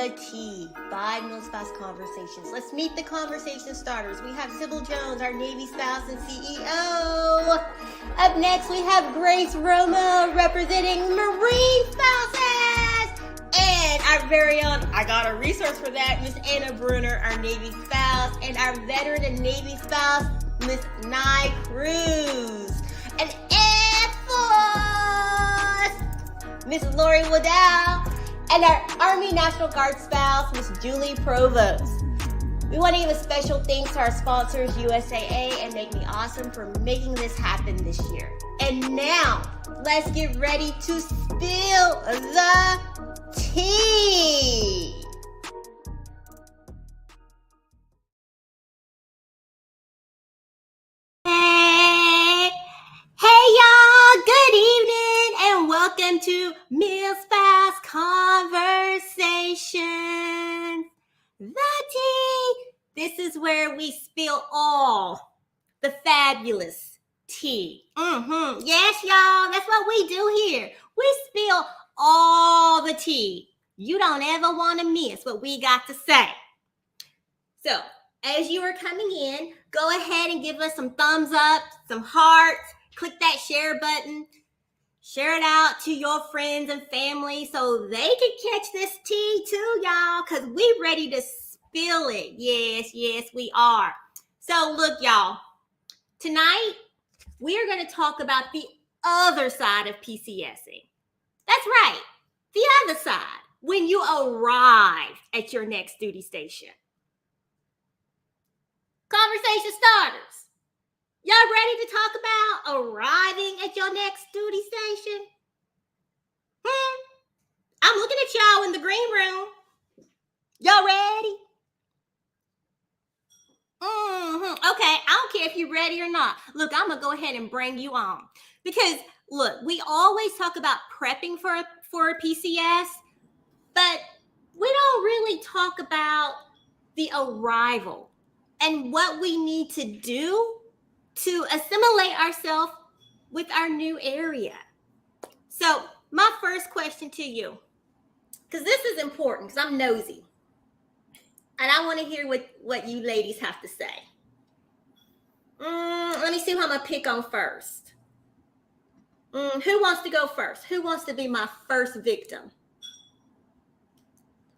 the Tea, 5 Middle Spouse Conversations. Let's meet the conversation starters. We have Sybil Jones, our Navy spouse and CEO. Up next, we have Grace Romo, representing Marine spouses. And our very own, I got a resource for that, Miss Anna Bruner, our Navy spouse. And our veteran and Navy spouse, Miss Nye Cruz. And Miss Lori Waddell, and our Army National Guard spouse, Miss Julie Provost. We want to give a special thanks to our sponsors, USAA and Make Me Awesome, for making this happen this year. And now, let's get ready to spill the tea. Hey y'all, good evening and welcome to Middle Spouse Conversations. The tea. This is where we spill all the fabulous tea. Yes, y'all, that's what we do here. We spill all the tea. You don't ever want to miss what we got to say. So, as you are coming in, go ahead and give us some thumbs up, some hearts. Click that share button. Share it out to your friends and family so they can catch this tea too, y'all, because we ready to spill it. Yes, we are. So look, y'all, tonight we are going to talk about the other side of PCSing. That's right, the other side, when you arrive at your next duty station. Conversation starters. Y'all ready to talk about arriving at your next duty station? I'm looking at y'all in the green room. Y'all ready? Okay, I don't care if you're ready or not. Look, I'm going to go ahead and bring you on. Because, look, we always talk about prepping for a PCS, but we don't really talk about the arrival and what we need to do to assimilate ourselves with our new area. So my first question to you, because this is important, because I'm nosy, and I want to hear what you ladies have to say. Let me see who I'm going to pick on first. Who wants to go first? Who wants to be my first victim?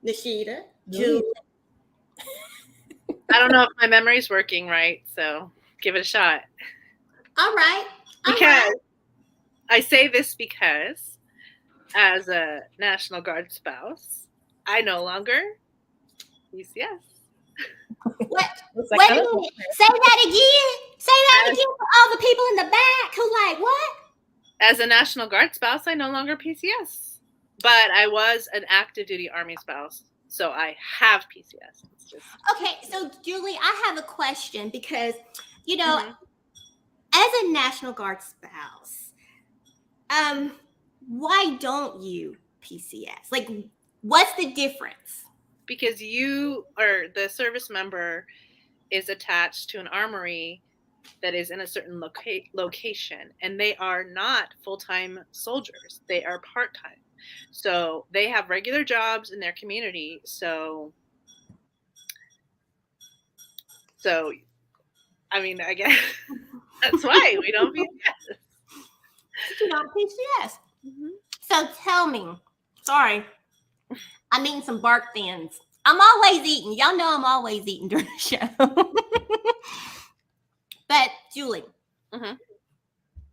Nishita? Julie? I don't know if my memory's working right, so give it a shot. All right. I say this because as a National Guard spouse, I no longer PCS. What? Wait a minute. Say that again. Say that again for all the people in the back who like, what? As a National Guard spouse, I no longer PCS. But I was an active duty Army spouse, so I have PCS. It's just... Okay, so Julie, I have a question because, you know, as a National Guard spouse, why don't you PCS? Like, what's the difference? Because you or the service member is attached to an armory that is in a certain location, and they are not full-time soldiers. They are part-time. So they have regular jobs in their community. So I mean, I guess that's why we don't PCS. You don't PCS. So tell me, sorry, I'm eating some bark thins. I'm always eating. Y'all know I'm always eating during the show. But Julie,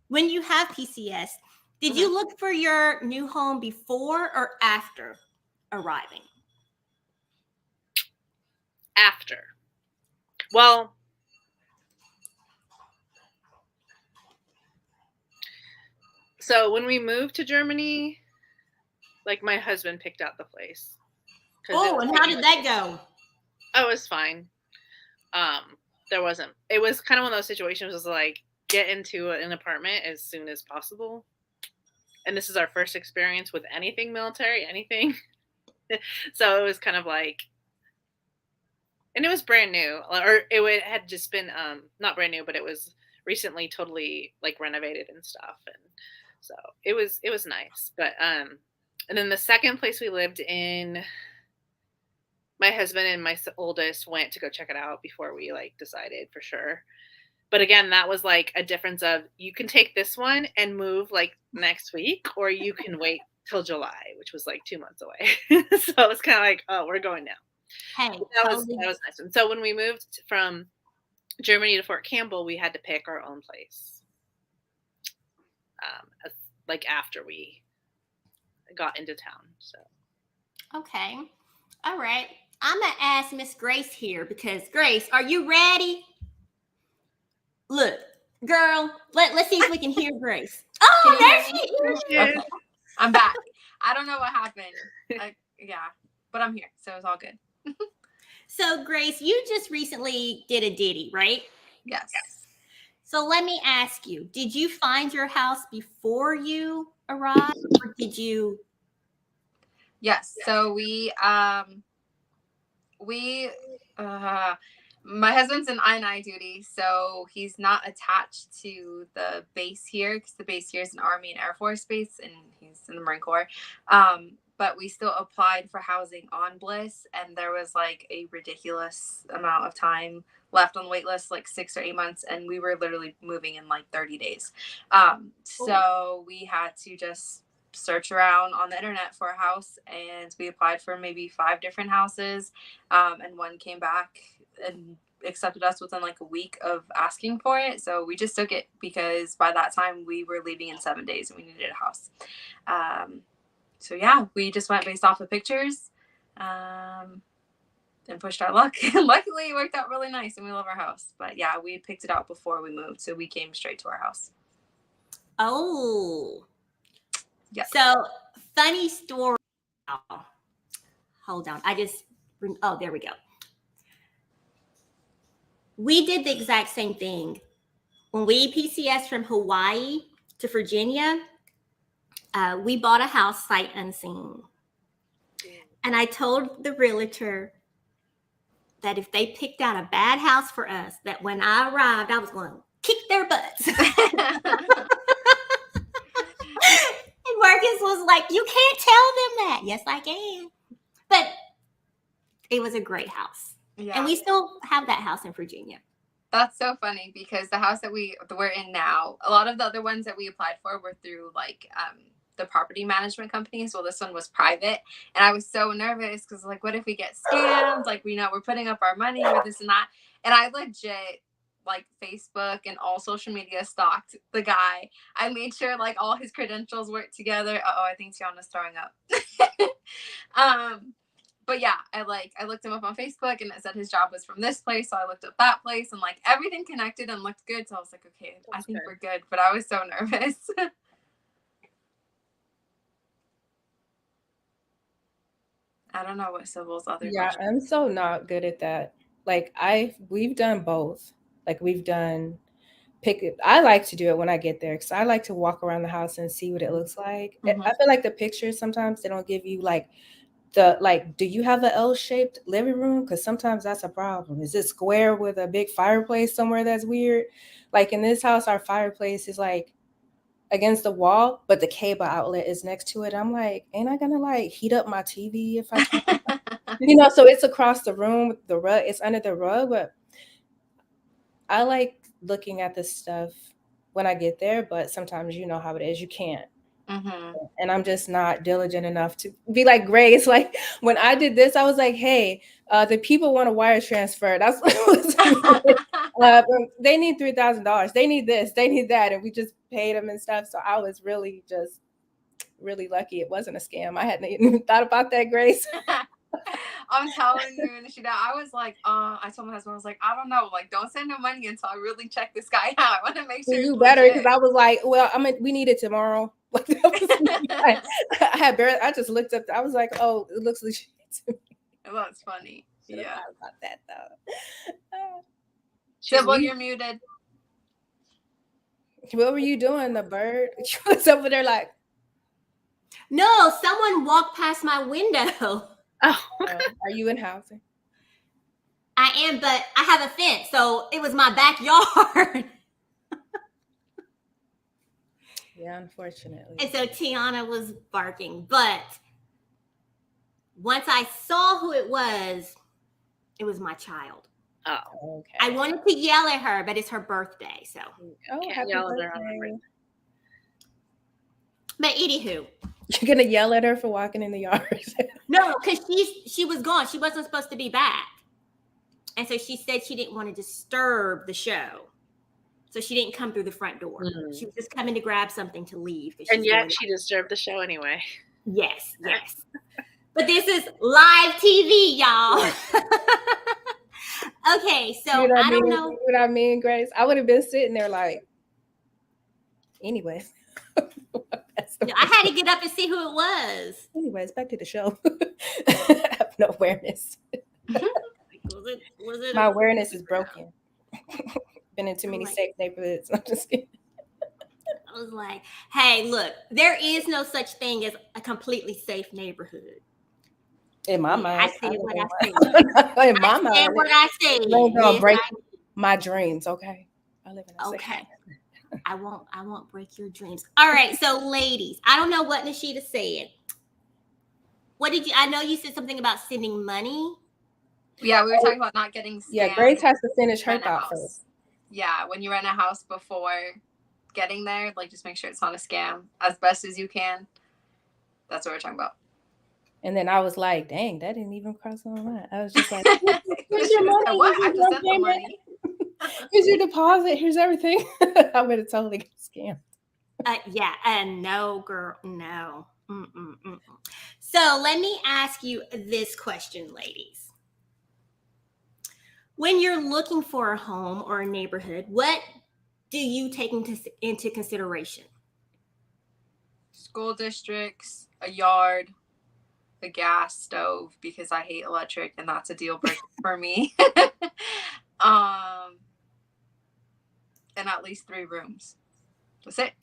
when you have PCS, did you look for your new home before or after arriving? After. Well, so when we moved to Germany, like my husband picked out the place. Oh, and how did that go? Oh, it was fine. It was kind of one of those situations was like get into an apartment as soon as possible. And this is our first experience with anything military, anything. So it was kind of like, and it was brand new, or it had just been, not brand new, but it was recently totally like renovated and stuff. And so it was nice. But, and then the second place we lived in, my husband and my oldest went to go check it out before we like decided for sure. But again, that was like a difference of you can take this one and move like next week, or you can wait till July, which was like 2 months away. So it was kind of like, oh, we're going now. Hey, That totally. was nice. And so when we moved from Germany to Fort Campbell, we had to pick our own place. Like after we got into town. So Okay. All right. I'm going to ask Miss Grace here because, Grace, are you ready? Look, girl, let's see if we can hear Grace. Oh, there she is. Okay. I'm back. I don't know what happened. Yeah, but I'm here, so it's all good. So, Grace, you just recently did a ditty, right? Yes. So let me ask you, did you find your house before you arrived, or did you? Yes. So my husband's in I duty, so he's not attached to the base here because the base here is an Army and Air Force base, and he's in the Marine Corps. But we still applied for housing on Bliss, and there was like a ridiculous amount of time left on the wait list, like 6 or 8 months, and we were literally moving in like 30 days. So we had to just search around on the internet for a house, and we applied for maybe 5 different houses, and one came back and accepted us within like a week of asking for it. So we just took it because by that time we were leaving in 7 days and we needed a house. So yeah, we just went based off of pictures, and pushed our luck. Luckily it worked out really nice and we love our house. But yeah, we picked it out before we moved, so we came straight to our house. Oh. Yeah. So, funny story. Hold on. Oh, there we go. We did the exact same thing. When we PCS from Hawaii to Virginia, we bought a house sight unseen. And I told the realtor that if they picked out a bad house for us, that when I arrived, I was going to kick their butts. And Marcus was like, you can't tell them that. Yes, I can. But it was a great house. Yeah. And we still have that house in Virginia. That's so funny because the house that we're in now, a lot of the other ones that we applied for were through like the property management companies. Well, this one was private, and I was so nervous because like, what if we get scammed? Like, we know we're putting up our money or this and that. And I legit like Facebook and all social media stalked the guy. I made sure like all his credentials worked together. I think Tiana's throwing up. But yeah, I looked him up on Facebook and it said his job was from this place. So I looked up that place and like everything connected and looked good. So I was like, okay, I think we're good. But I was so nervous. I don't know what Sybil's other question. I'm so not good at that. Like we've done both. Like we've done I like to do it when I get there because I like to walk around the house and see what it looks like. Mm-hmm. I feel like the pictures sometimes they don't give you like do you have an L-shaped living room? Because sometimes that's a problem. Is it square with a big fireplace somewhere that's weird? Like in this house, our fireplace is like against the wall, but the cable outlet is next to it. I'm like, ain't I gonna like heat up my TV if I turn so it's across the room, the rug, it's under the rug, but I like looking at this stuff when I get there, but sometimes you know how it is, you can't. Mm-hmm. And I'm just not diligent enough to be like Grace. Like when I did this, I was like, hey, the people want a wire transfer. That's they need $3,000. They need this, they need that. And we just paid them and stuff. So I was really lucky. It wasn't a scam. I hadn't even thought about that, Grace. I'm telling you, Nishida, I was like, I told my husband, I was like, I don't know, like, don't send no money until I really check this guy out. I want to make sure you better, because I was like, well, we need it tomorrow. I just looked up. I was like, oh, it looks legit to me. That's funny. Yeah, about that though. Sybil, you're muted. What were you doing, the bird? She was over there like. No, someone walked past my window. Oh, are you in housing? I am, but I have a fence, so it was my backyard. Yeah, unfortunately. And so Tiana was barking, but Once I saw who it was my child. Oh, Okay. I wanted to yell at her, but it's her birthday, so. Oh, can't happy yell at her on her birthday. birthday. But anywho, You're gonna yell at her for walking in the yard. no, because she was gone. She wasn't supposed to be back, and so she said she didn't want to disturb the show, so she didn't come through the front door. She was just coming to grab something to leave. And yet she disturbed the show anyway. Yes. But this is live TV, y'all. Okay, so I don't know. You know what I mean, Grace? I would have been sitting there like, anyways. I had to get up and see who it was. Anyways, back to the show. I have no awareness. Was it My awareness is broken. Been in too many safe neighborhoods. I'm just kidding. I was like, hey, look, there is no such thing as a completely safe neighborhood. In my mind. I say what I say. In my mind. I say what I say. Don't break my dreams, okay? I live in a okay. I won't break your dreams. All right, so ladies, I don't know what Nishita said. What did you? I know you said something about sending money. Yeah, we were talking about not getting scammed. Yeah, Grace has to finish her thought first. Yeah, when you rent a house before getting there, like just make sure it's not a scam as best as you can. That's what we're talking about. And then I was like, dang, that didn't even cross my mind. I was just like, here's your money. What? I just sent the money. Here's your deposit. Here's everything. I would have totally got scammed. Yeah, no, girl, no. So let me ask you this question, ladies. When you're looking for a home or a neighborhood, what do you take into consideration? School districts, a yard, a gas stove, because I hate electric and that's a deal breaker for me. And at least 3 rooms. That's it.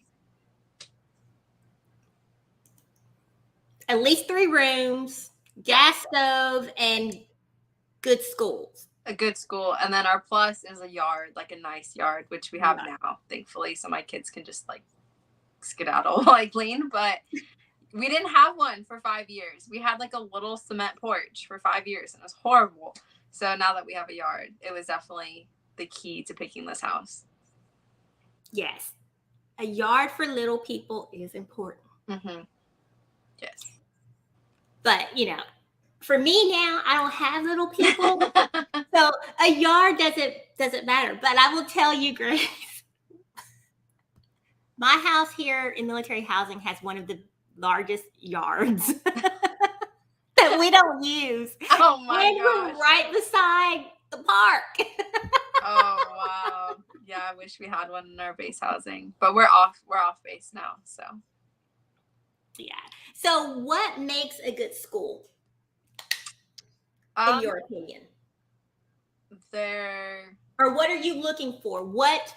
At least 3 rooms, gas stove, and good schools. A good school. And then our plus is a yard, like a nice yard, which we have now, thankfully. So my kids can just like skedaddle, like lean. But we didn't have one for 5 years. We had like a little cement porch for 5 years and it was horrible. So now that we have a yard, it was definitely the key to picking this house. Yes. A yard for little people is important. Mm-hmm. Yes. But, for me now, I don't have little people. So a yard doesn't matter. But I will tell you, Grace, my house here in military housing has one of the largest yards that we don't use. Oh my gosh. We're right beside the park. Oh wow. Yeah, I wish we had one in our base housing. But we're off base now, so. Yeah. So what makes a good school? In your opinion? Or what are you looking for? What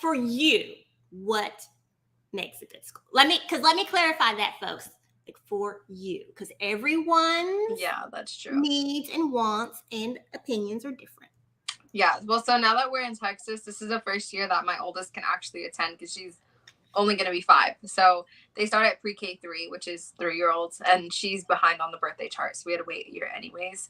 makes a good school? Let me clarify that, folks. Like for you, because everyone's that's true. Needs and wants and opinions are different. Yeah. Well, so now that we're in Texas, this is the first year that my oldest can actually attend because she's only going to be 5. So they start at pre-K 3, which is 3-year-olds, and she's behind on the birthday chart. So we had to wait a year anyways.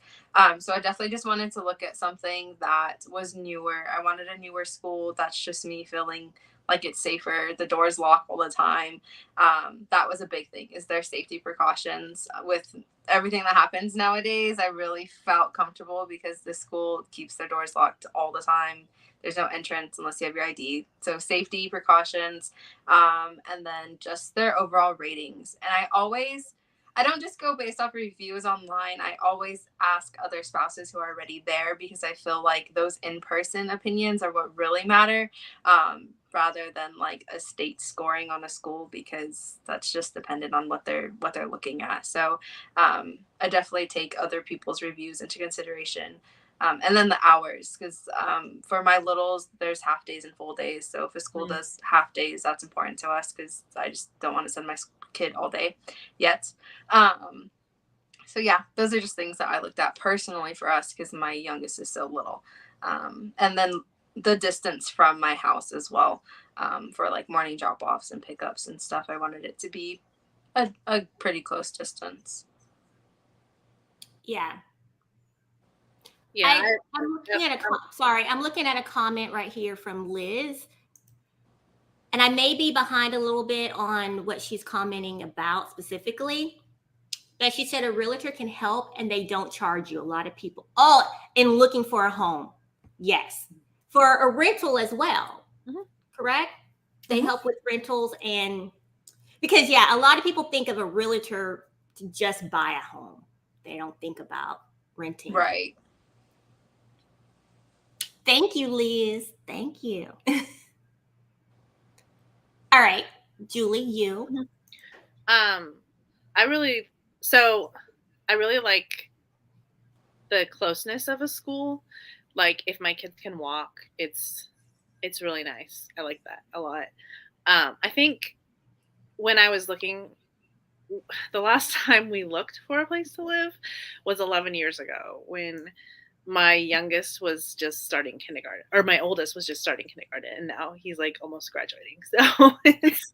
So I definitely just wanted to look at something that was newer. I wanted a newer school. That's just me feeling like it's safer. The doors lock all the time. That was a big thing, is their safety precautions. With everything that happens nowadays, I really felt comfortable because the school keeps their doors locked all the time. There's no entrance unless you have your ID. So safety precautions, and then just their overall ratings. And I don't just go based off reviews online. I always ask other spouses who are already there because I feel like those in-person opinions are what really matter, rather than like a state scoring on a school, because that's just dependent on what they're looking at. So I definitely take other people's reviews into consideration. And then the hours, because for my littles, there's half days and full days. So if a school does half days, that's important to us because I just don't want to send my kid all day yet. So yeah, those are just things that I looked at personally for us because my youngest is so little. And then the distance from my house as well, for like morning drop-offs and pickups and stuff. I wanted it to be a pretty close distance. Yeah. Yeah. I'm looking at I'm looking at a comment right here from Liz. And I may be behind a little bit on what she's commenting about specifically. But she said a realtor can help and they don't charge you. A lot of people. Oh, in looking for a home. Yes. For a rental as well. Mhm. Correct? They help with rentals because a lot of people think of a realtor to just buy a home. They don't think about renting. Right. Thank you, Liz. Thank you. All right, Julie, you. I really like the closeness of a school. Like if my kids can walk, it's really nice. I like that a lot. I think when I was looking, the last time we looked for a place to live was 11 years ago when my youngest was just starting kindergarten, or my oldest was just starting kindergarten, and now he's like almost graduating. So it's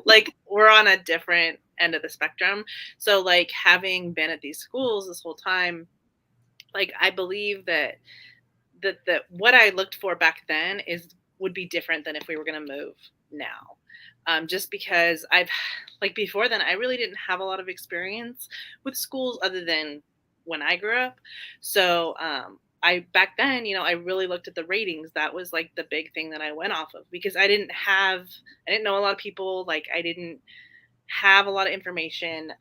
like we're on a different end of the spectrum. So like having been at these schools this whole time, like I believe that what I looked for back then would be different than if we were going to move now. Just because before then, I really didn't have a lot of experience with schools other than when I grew up. So back then, I really looked at the ratings. That was like the big thing that I went off of because I didn't know a lot of people. Like I didn't have a lot of information.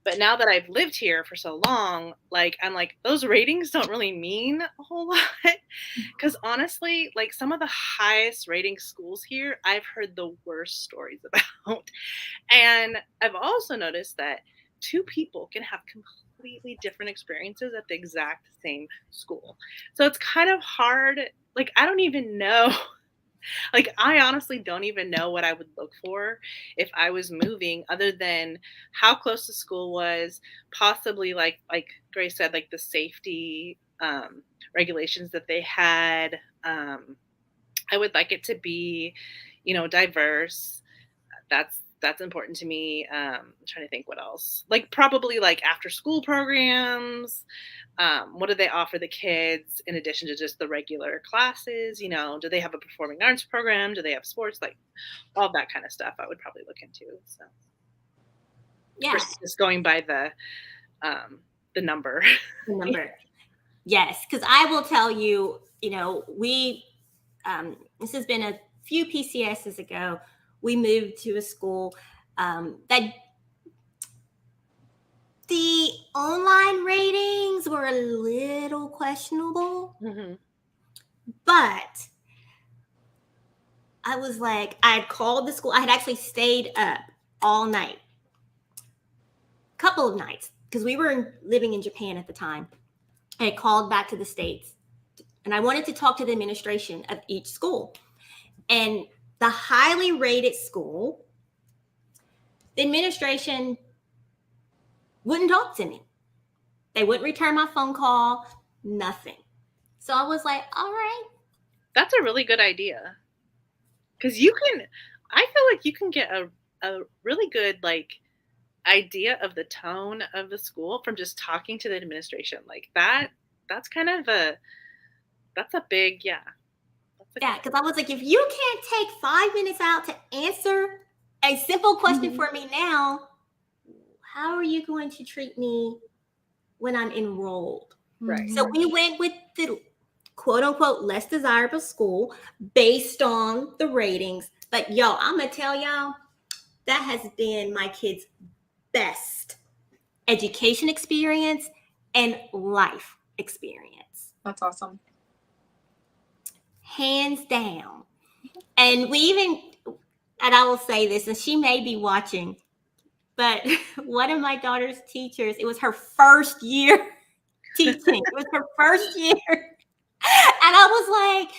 But now that I've lived here for so long, like I'm like, those ratings don't really mean a whole lot. Because honestly, like some of the highest rating schools here, I've heard the worst stories about. And I've also noticed that two people can have completely different experiences at the exact same school. So it's kind of hard. Like, I don't even know. Like, I honestly don't even know what I would look for if I was moving other than how close the school was, possibly like Grace said, like the safety regulations that they had. I would like it to be, diverse. That's important to me. I'm trying to think what else. Like probably like after school programs. What do they offer the kids in addition to just the regular classes? Do they have a performing arts program? Do they have sports? Like all that kind of stuff I would probably look into. So Yeah. versus just going by the number. The number. Yes, because I will tell you, we this has been a few PCSs ago. We moved to a school that the online ratings were a little questionable, but I was like, I had called the school. I had actually stayed up all night, a couple of nights, because we were living in Japan at the time. I had called back to the States, and I wanted to talk to the administration of each school. And the highly rated school, the administration wouldn't talk to me. They wouldn't return my phone call, nothing. So I was like, all right. That's a really good idea. Because I feel like you can get a really good, like, idea of the tone of the school from just talking to the administration. Like that's kind of that's a big, yeah. Because I was like, if you can't take 5 minutes out to answer a simple question for me now, how are you going to treat me when I'm enrolled? Right. So we went with the quote unquote less desirable school based on the ratings. But yo, I'm going to tell y'all, that has been my kids' best education experience and life experience. That's awesome. Hands down. And we even, and I will say this, and she may be watching, but one of my daughter's teachers, it was her first year teaching. It was her first year. And I was like,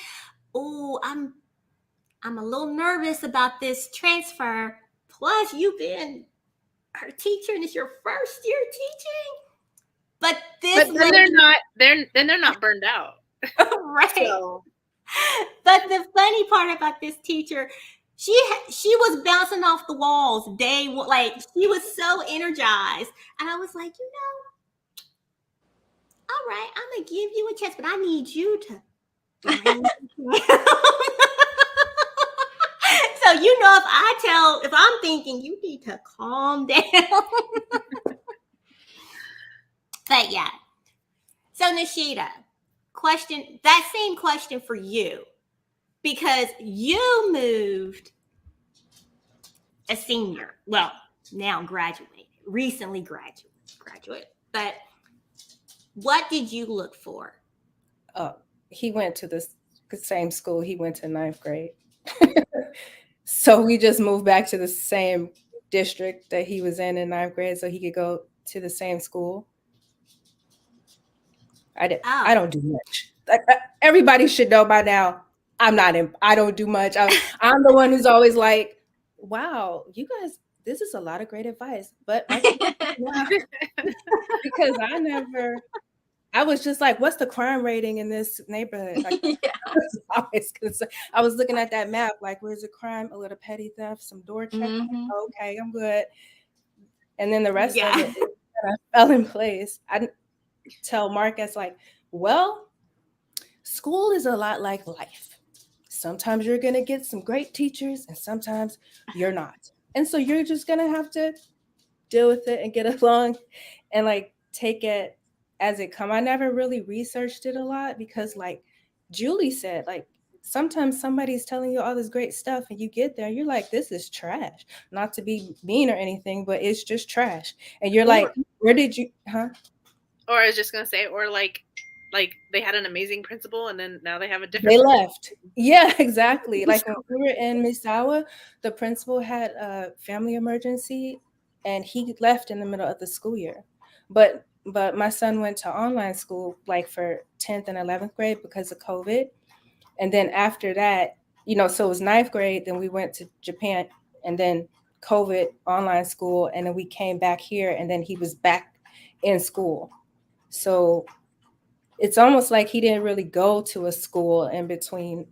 oh, I'm a little nervous about this transfer. Plus, you've been her teacher and it's your first year teaching. But they're not burned out. Right. So. But the funny part about this teacher, she was bouncing off the walls day, like she was so energized. And I was like, All right, I'm gonna give you a chance, but I need you to. So you know, if I'm thinking, you need to calm down. But yeah. So Nishita, that same question for you, because you moved a senior. Well, now recently graduate. But what did you look for? He went to the same school he went to 9th grade. So we just moved back to the same district that he was in 9th grade so he could go to the same school. I don't do much. Everybody should know by now. I don't do much. I'm the one who's always like, wow, you guys, this is a lot of great advice. But because I was just like, what's the crime rating in this neighborhood? Like, I was looking at that map, like, where's the crime? A little petty theft, some door checking. Okay, I'm good. And then the rest of it fell in place. I tell Marcus, like, well, school is a lot like life. Sometimes you're going to get some great teachers and sometimes you're not. And so you're just going to have to deal with it and get along and like take it as it come. I never really researched it a lot because like Julie said, like sometimes somebody's telling you all this great stuff and you get there and you're like, this is trash. Not to be mean or anything, but it's just trash. And you're like, where did you, Or I was just going to say, or like they had an amazing principal and then now they have a different. They left. Yeah, exactly. Like when we were in Misawa, the principal had a family emergency and he left in the middle of the school year. But my son went to online school like for 10th and 11th grade because of COVID. And then after that, you know, so it was 9th grade, then we went to Japan and then COVID online school. And then we came back here and then he was back in school. So it's almost like he didn't really go to a school in between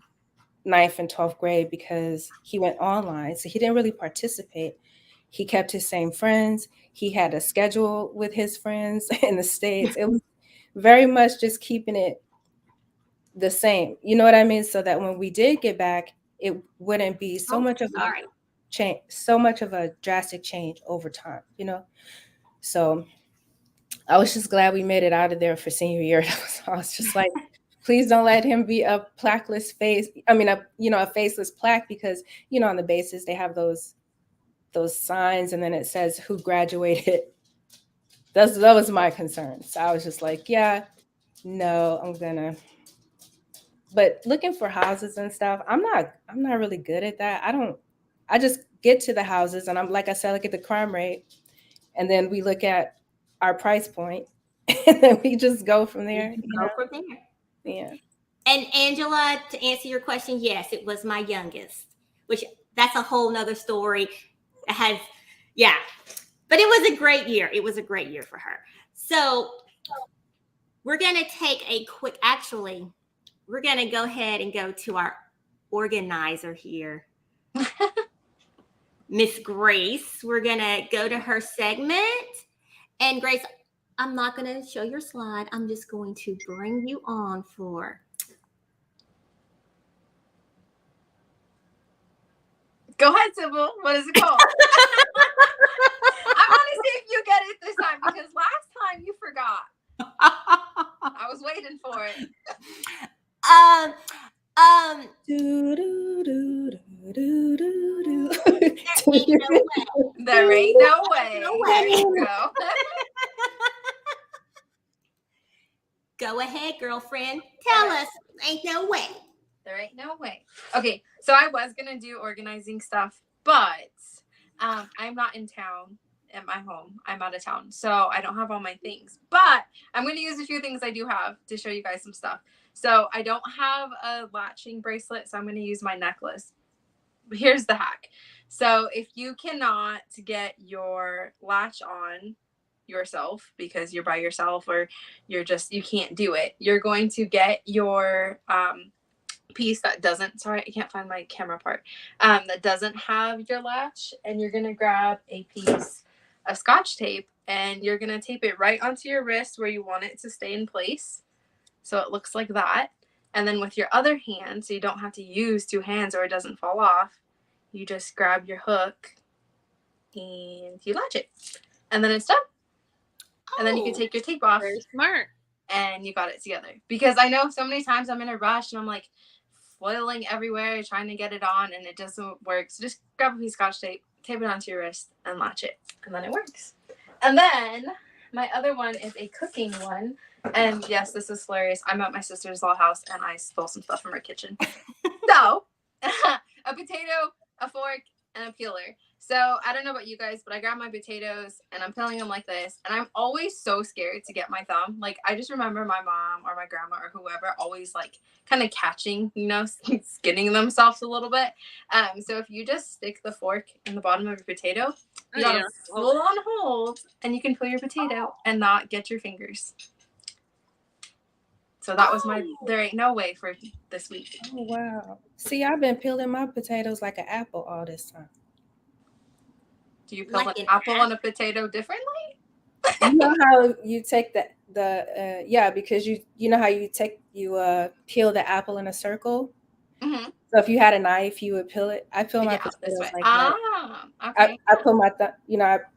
9th and 12th grade because he went online. So he didn't really participate. He kept his same friends. He had a schedule with his friends in the States. It was very much just keeping it the same. You know what I mean? So that when we did get back, it wouldn't be so much of a change, so much of a drastic change over time, you know? So I was just glad we made it out of there for senior year. I was just like, please don't let him be a plaqueless face. I mean, a faceless plaque because, you know, on the bases they have those signs and then it says who graduated. That was my concern. So I was just like, yeah, no, I'm gonna. But looking for houses and stuff, I'm not really good at that. I just get to the houses and I'm like I said, look at the crime rate, and then we look at our price point, and then we just go from there. Yeah. And Angela, to answer your question, yes, it was my youngest, which that's a whole nother story. It has, yeah, but it was a great year. It was a great year for her. So we're going to take a quick, actually, we're going to go ahead and go to our organizer here, Miss Grace. We're going to go to her segment. And Grace, I'm not going to show your slide. I'm just going to bring you on for. Go ahead, Sybil. What is it called? I want to see if you get it this time because last time you forgot. I was waiting for it. There ain't no way. There you go. Go ahead, girlfriend. Tell us. Ain't no way. There ain't no way. Okay, so I was gonna do organizing stuff, but I'm not in town at my home. I'm out of town, so I don't have all my things. But I'm gonna use a few things I do have to show you guys some stuff. So I don't have a latching bracelet, so I'm gonna use my necklace. But here's the hack. So if you cannot get your latch on yourself because you're by yourself or you can't do it, you're going to get your piece that doesn't, sorry, I can't find my camera part, that doesn't have your latch, and you're going to grab a piece of Scotch tape and you're going to tape it right onto your wrist where you want it to stay in place. So it looks like that. And then with your other hand, so you don't have to use two hands or it doesn't fall off, you just grab your hook and you latch it. And then it's done. And then you can take your tape off. Very smart. And you got it together. Because I know so many times I'm in a rush and I'm like flailing everywhere trying to get it on and it doesn't work. So just grab a piece of Scotch tape, tape it onto your wrist, and latch it. And then it works. And then my other one is a cooking one. And yes, this is hilarious. I'm at my sister's little house and I stole some stuff from her kitchen. So, a potato, a fork, and a peeler. So I don't know about you guys, but I grab my potatoes and I'm peeling them like this. And I'm always so scared to get my thumb. Like, I just remember my mom or my grandma or whoever always like kind of catching, you know, skinning themselves a little bit. So if you just stick the fork in the bottom of your potato, you got a full on hold and you can peel your potato and not get your fingers. So that was my, there ain't no way for this week. Oh, wow. See, I've been peeling my potatoes like an apple all this time. Do you peel like an apple and a potato differently? You know how you take yeah, because you know how you peel the apple in a circle? Mm-hmm. So if you had a knife, you would peel it. I peel my potatoes like that. Okay. I peel my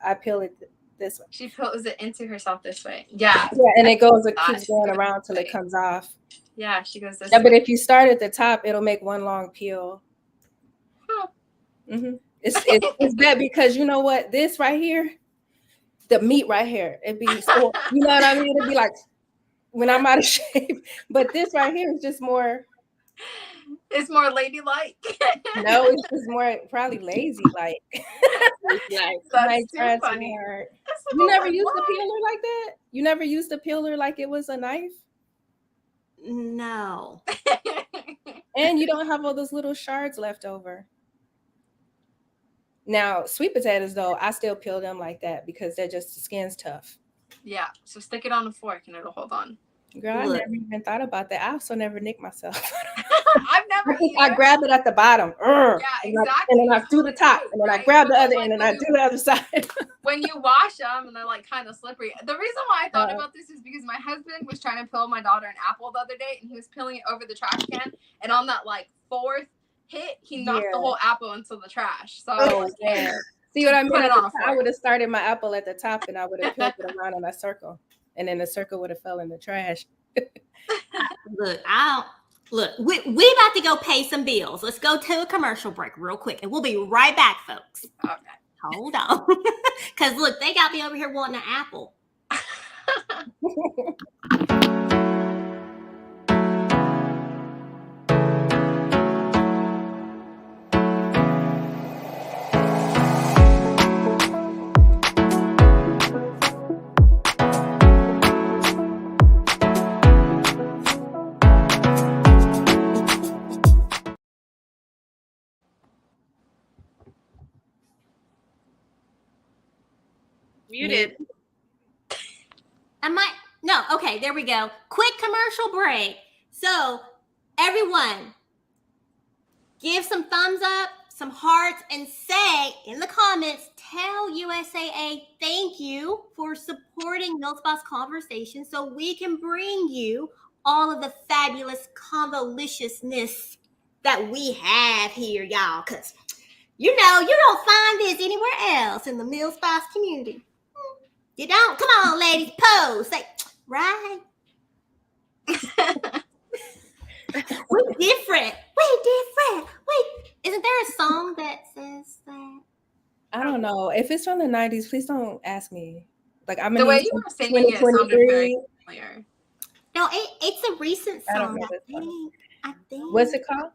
I peel it this way. She peels it into herself this way. Yeah. Yeah, and it keeps going around till it comes off. Yeah, she goes this way. But way. if you start at the top, it'll make one long peel. Huh. Mm-hmm. It's bad because you know what? This right here, the meat right here, it'd be so, you know what I mean? It'd be like when I'm out of shape. But this right here is just more. It's more ladylike. No, it's just more probably lazy. Like, that's too funny. You never used a peeler like that? You never used a peeler like it was a knife? No. And you don't have all those little shards left over. Now, sweet potatoes, though, I still peel them like that because the skin's tough. Yeah, so stick it on a fork and it'll hold on. Girl, I never even thought about that. I also never nicked myself. I've never I grab it at the bottom. Yeah, exactly. And then I do the top. And then I grab the other end and I do the other side. When you wash them and they're like kind of slippery. The reason why I thought about this is because my husband was trying to peel my daughter an apple the other day and he was peeling it over the trash can. And on that like fourth hit, he knocked the whole apple into the trash. So see what I mean? I would have started my apple at the top and I would have peeled it around in a circle. And then the circle would have fell in the trash. Look, we about to go pay some bills. Let's go to a commercial break real quick, and we'll be right back, folks. Okay. Hold on. Because, look, they got me over here wanting an apple. Muted. No, okay, there we go. Quick commercial break. So, everyone, give some thumbs up, some hearts, and say in the comments, tell USAA thank you for supporting MilkSpot's Conversation so we can bring you all of the fabulous convoliciousness that we have here, y'all. Because, you know, you don't find this anywhere else in the MilkSpot community. You don't? Come on, ladies, pose. Say, right. We're different. Wait, isn't there a song that says that? I don't know. If it's from the 90s, please don't ask me. Like, I'm the way you were singing it sounded very familiar. No, it's a recent song. I think. What's it called?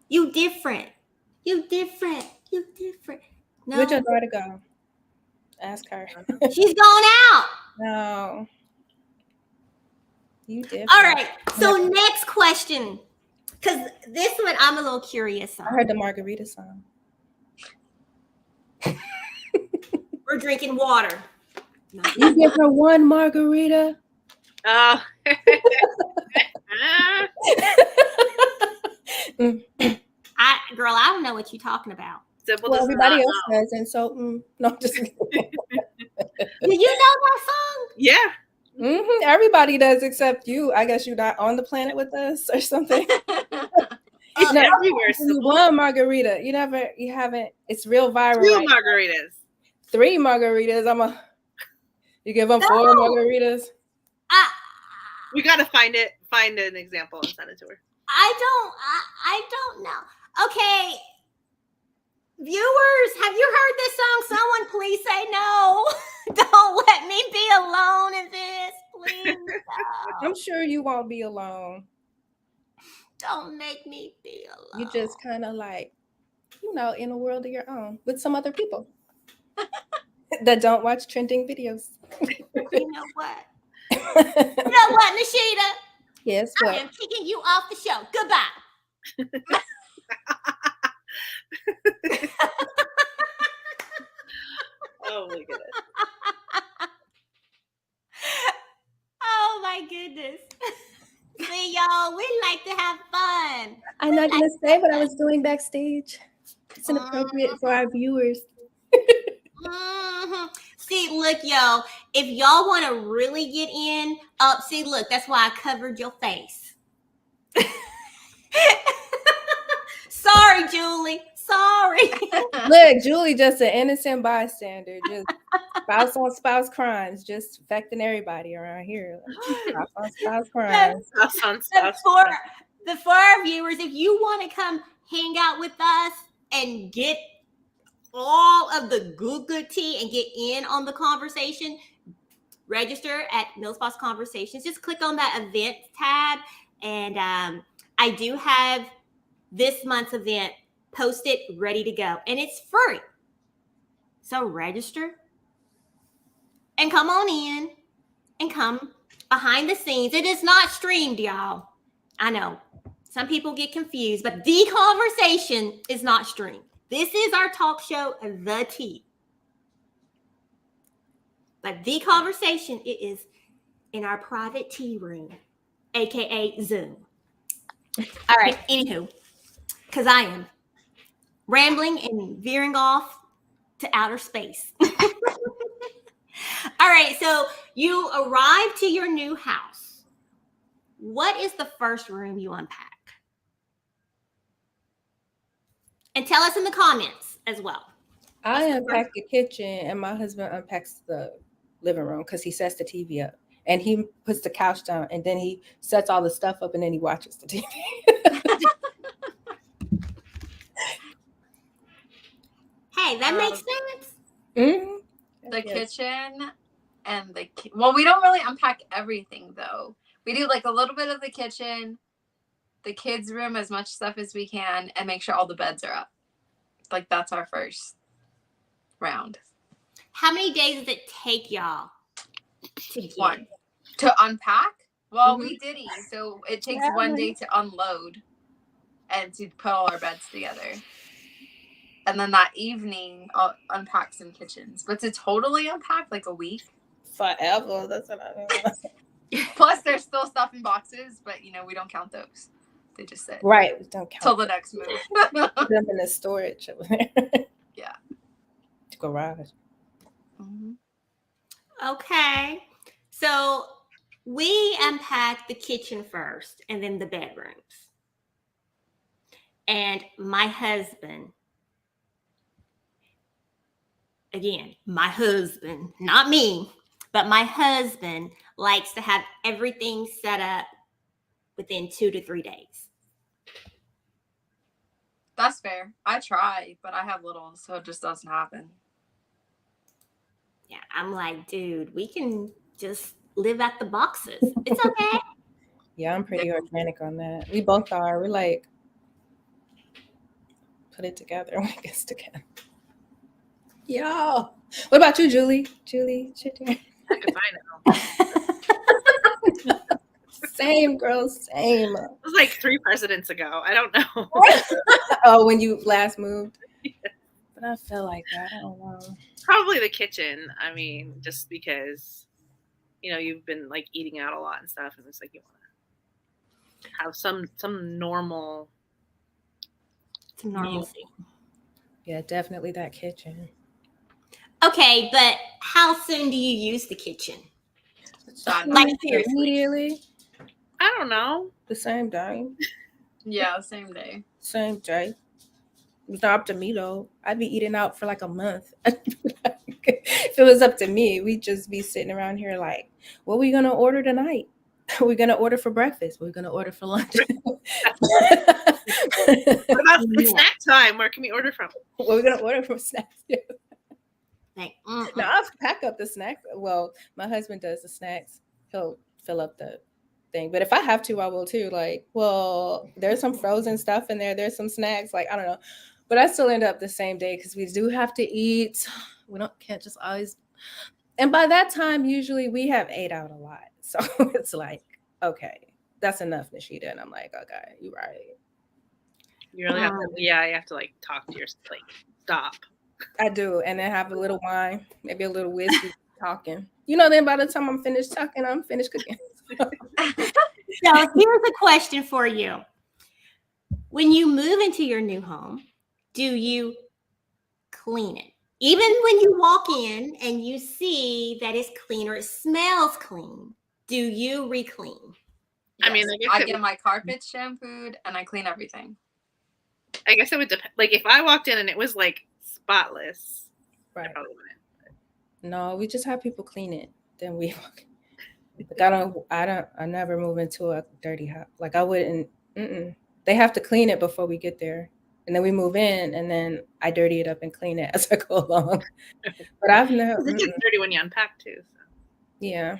You different. No. Where'd your daughter go? Ask her. She's gone out. No. You different. All right. So next question. Because this one I'm a little curious on. I heard the margarita song. We're drinking water. You give her one margarita. Oh. Girl, I don't know what you're talking about. Well, everybody else does, and so no, just you know that song? Yeah. Everybody does except you. I guess you're not on the planet with us or something. It's No, everywhere. you one margarita. You haven't. It's real viral 2 right now. margaritas. 3 margaritas. You give them 4 margaritas. We gotta find an example and send it to her. I don't know. Okay, viewers, have you heard this song? Someone please say no. Don't let me be alone in this, please. No. I'm sure you won't be alone. Don't make me be alone. You just kind of like, in a world of your own with some other people that don't watch trending videos. You know what? You know what, Nishita? Yes, I what? am kicking you off the show. Goodbye. Oh my goodness. Oh my goodness. See, y'all, we like to have fun. I'm not gonna say what I was doing backstage. It's inappropriate for our viewers. Mm-hmm. See, look, y'all, if y'all want to really get in, see, look, that's why I covered your face. Sorry, Julie. Sorry. Look, Julie, just an innocent bystander, just spouse on spouse crimes, just affecting everybody around here. Spouse on spouse crimes. For our viewers, if you want to come hang out with us and get all of the good tea and get in on the conversation, register at Millspots Conversations. Just click on that event tab, and I do have this month's event posted, ready to go, and it's free. So register and come on in and come behind the scenes. It is not streamed, y'all. I know some people get confused, but the conversation is not streamed. This is our talk show, The Tea. But the conversation, it is in our private tea room, aka Zoom. All right, anywho, because I am rambling and veering off to outer space. All right, so you arrive to your new house. What is the first room you unpack? And tell us in the comments as well. I unpack the kitchen and my husband unpacks the living room because he sets the TV up. And he puts the couch down and then he sets all the stuff up and then he watches the TV. Hey, that makes sense. Mm-hmm. The kitchen and we don't really unpack everything though. We do like a little bit of the kitchen, the kids' room, as much stuff as we can, and make sure all the beds are up. Like that's our first round. How many days does it take y'all to get? 1 to unpack? Well, we diddy, so it takes 1 day to unload and to put all our beds together. And then that evening, I'll unpack some kitchens. But to totally unpack, like a week. Forever. That's what I mean. Plus, there's still stuff in boxes, but, we don't count those. They just sit. Right. We don't count till the next move. Put them in the storage over there. Yeah. Garage. Mm-hmm. Okay. So we unpack the kitchen first and then the bedrooms. And my husband, again, my husband, not me, but my husband likes to have everything set up within 2 to 3 days. That's fair. I try, but I have little, so it just doesn't happen. Yeah, I'm like, dude, we can just live at the boxes. It's okay. Yeah, I'm pretty organic on that. We both are. We're like, put it together when it gets together. Yo. What about you, Julie? Julie, I can find it. Same, girl, same. It was like 3 presidents ago. I don't know. Oh, when you last moved? Yeah. But I feel like that. I don't know. Probably the kitchen. I mean, just because, you've been like eating out a lot and stuff, and it's like you want to have some normal. Some normalcy. Yeah, definitely that kitchen. Okay, but how soon do you use the kitchen? Like, seriously. Immediately, I don't know. the same day, yeah, same day. same day. It's not up to me though. I'd be eating out for like a month. If it was up to me, we'd just be sitting around here like, what are we gonna order tonight? What are we gonna order for breakfast? What are we gonna order for lunch? What about it's snack time? Where can we order from? What are we gonna order for snacks? Like, No, I'll pack up the snacks. Well, my husband does the snacks. He'll fill up the thing. But if I have to, I will too. Like, well, there's some frozen stuff in there. There's some snacks. Like, I don't know. But I still end up the same day because we do have to eat. We can't just always. And by that time, usually we have ate out a lot. So it's like, okay, that's enough, Nishita. And I'm like, okay, you're right. You really have to, you have to like talk to your like stop. I do, and then have a little wine, maybe a little whiskey, talking. Then by the time I'm finished talking, I'm finished cooking. So here's a question for you. When you move into your new home, do you clean it? Even when you walk in and you see that it's clean or it smells clean, do you re-clean? Yes. I mean, I get my carpets shampooed and I clean everything. I guess it would depend. Like if I walked in and it was like spotless, Right. I probably wouldn't. No, we just have people clean it. Then we walk. Like I never move into a dirty house. Like I wouldn't. They have to clean it before we get there, and then we move in, and then I dirty it up and clean it as I go along. But I've never. It gets dirty when you unpack too. So. Yeah,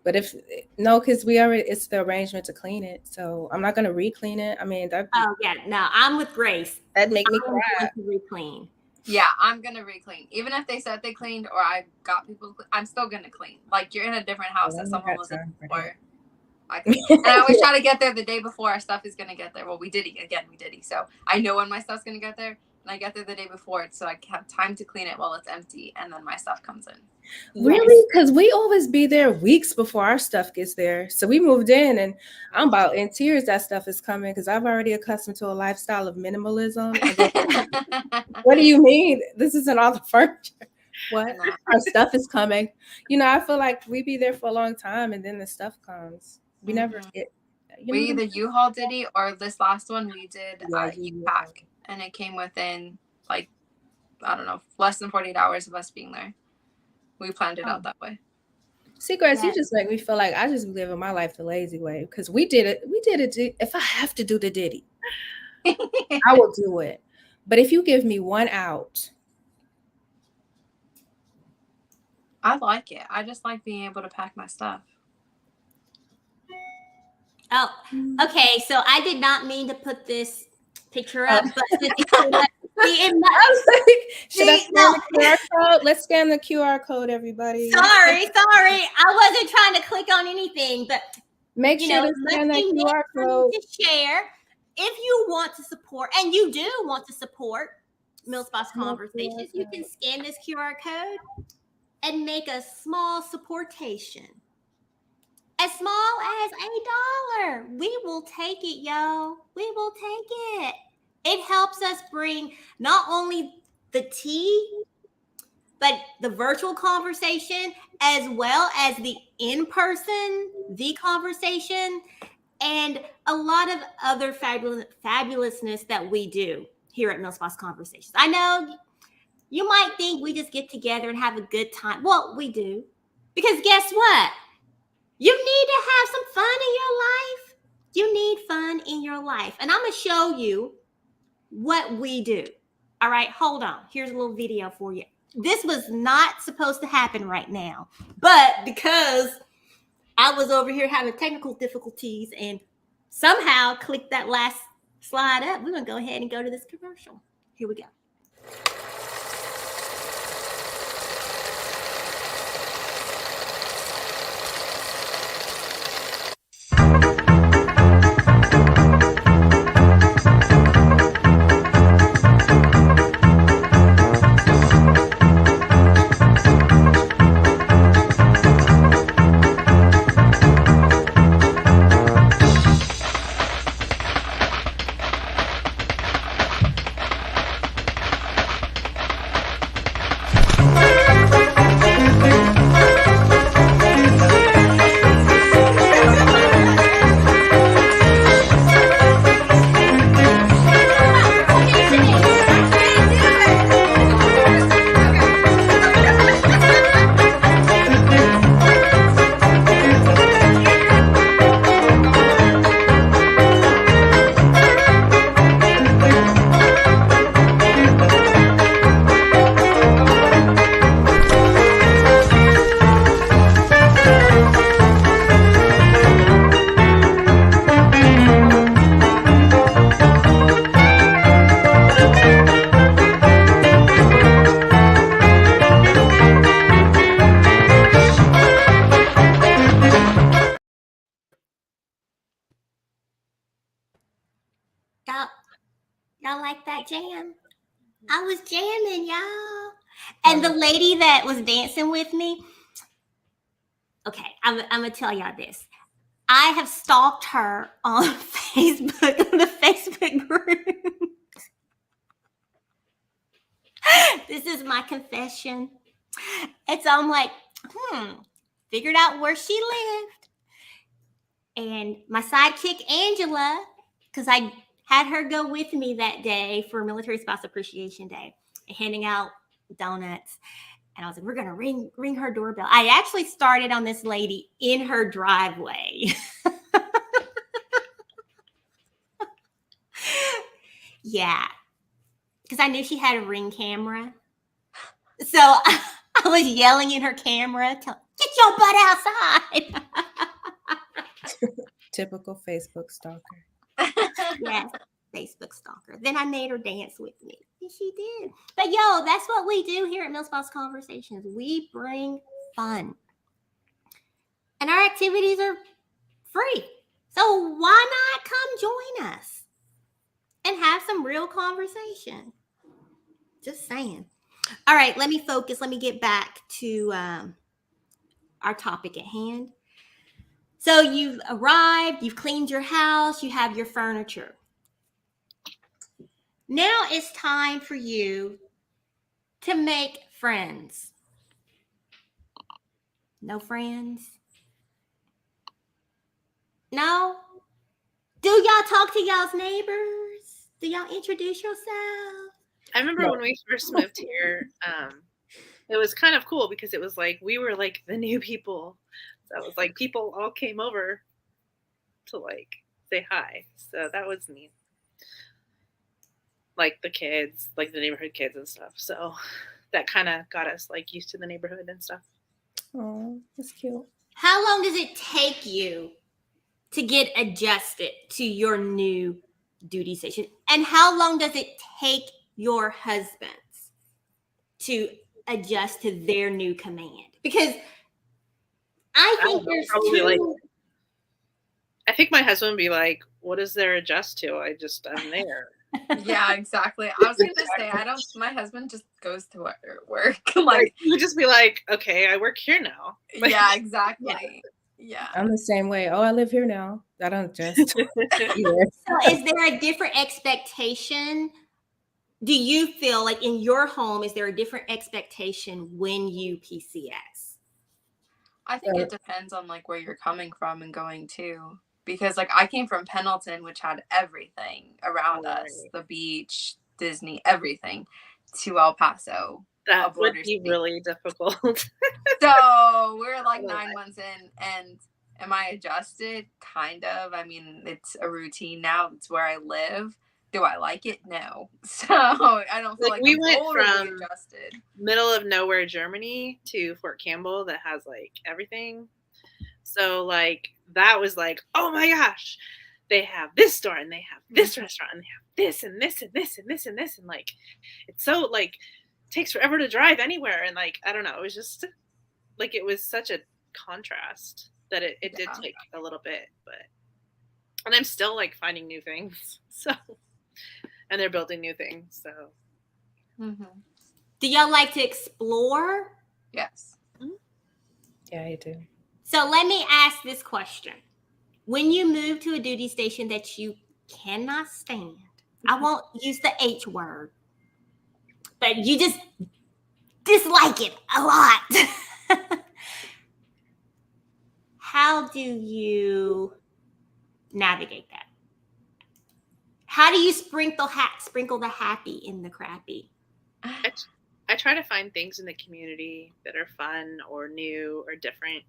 but because it's the arrangement to clean it, so I'm not gonna re-clean it. I mean, oh yeah, no, I'm with Grace. That'd make me I'm cry. going to re-clean. Yeah, I'm gonna re-clean. Even if they said they cleaned or I got people, I'm still gonna clean. Like you're in a different house that someone was in before. And I always try to get there the day before our stuff is gonna get there. Well, we did. So I know when my stuff's gonna get there, and I get there the day before, so I have time to clean it while it's empty, and then my stuff comes in. Really? Because we always be there weeks before our stuff gets there. So we moved in, and I'm about in tears that stuff is coming because I've already accustomed to a lifestyle of minimalism. What do you mean? This isn't all the furniture. What? No. Our stuff is coming. I feel like we be there for a long time, and then the stuff comes. We never get. We either U-Haul did it or this last one we did U-Pack, and it came within like I don't know, less than 48 hours of us being there. We planned it out that way. See, Grace, you just make me feel like I just be living my life the lazy way because we did it. If I have to do the ditty, I will do it. But if you give me one out, I like it. I just like being able to pack my stuff. Oh, okay. So I did not mean to put this picture up, but should I scan the QR code? Let's scan the QR code, everybody. Sorry. I wasn't trying to click on anything, but make sure to scan that QR code. To share if you want to support, and you do want to support Millspots Conversations, you can scan this QR code and make a small supportation. As small as $1. We will take it, yo. We will take it. It helps us bring not only the tea, but the virtual conversation, as well as the in-person, the conversation, and a lot of other fabulousness that we do here at Millspots Conversations. I know you might think we just get together and have a good time. Well, we do. Because guess what? You need to have some fun in your life. You need fun in your life. And I'm going to show you what we do. All right, hold on. Here's a little video for you. This was not supposed to happen right now. But because I was over here having technical difficulties and somehow clicked that last slide up, we're going to go ahead and go to this commercial. Here we go. night jam. I was jamming, y'all. And the lady that was dancing with me, okay, I'm going to tell y'all this. I have stalked her on Facebook, on the Facebook group. This is my confession. And so I'm like, figured out where she lived. And my sidekick, Angela, because I had her go with me that day for Military Spouse Appreciation Day, handing out donuts. And I was like, we're going to ring her doorbell. I actually started on this lady in her driveway. Yeah. Because I knew she had a Ring camera. So I was yelling in her camera, get your butt outside. Typical Facebook stalker. Yes, Facebook stalker. Then I made her dance with me. And she did. But yo, that's what we do here at Millspouse Conversations. We bring fun. And our activities are free. So why not come join us and have some real conversation? Just saying. All right, let me focus. Let me get back to our topic at hand. So you've arrived, you've cleaned your house, you have your furniture. Now it's time for you to make friends. No friends? No? Do y'all talk to y'all's neighbors? Do y'all introduce yourselves? I remember when we first moved here, it was kind of cool because it was like we were like the new people. So it was like people all came over to like say hi. So that was neat. Like the kids, like the neighborhood kids and stuff. So that kind of got us like used to the neighborhood and stuff. Oh, that's cute. How long does it take you to get adjusted to your new duty station? And how long does it take your husbands to adjust to their new command? Because I think there's two. I think my husband would be like, what is there adjust to? I'm there. Yeah, exactly. I was gonna say, my husband just goes to work. Like, he would just be like, okay, I work here now. Yeah, exactly. Yeah. I'm the same way. Oh, I live here now. I don't just either. So is there a different expectation? Do you feel like in your home, is there a different expectation when you PCS? I think it depends on like where you're coming from and going to. Because like I came from Pendleton, which had everything around us, the beach, Disney, everything, to El Paso. That would be really difficult. So we're like 9 months in, and am I adjusted? Kind of. I mean, it's a routine now. It's where I live. Do I like it? No. So I don't feel like we went from adjusted. Middle of nowhere Germany to Fort Campbell that has like everything. So like that was like, oh my gosh, they have this store and they have this restaurant and they have this and this and this and this and this, and like it's so like takes forever to drive anywhere, and like I don't know, it was just like it was such a contrast that it did take a little bit, and I'm still like finding new things, so and they're building new things, so. Do y'all like to explore? Yes. Yeah, I do. So let me ask this question. When you move to a duty station that you cannot stand, I won't use the H word, but you just dislike it a lot. How do you navigate that? How do you sprinkle the happy in the crappy? I try to find things in the community that are fun or new or different.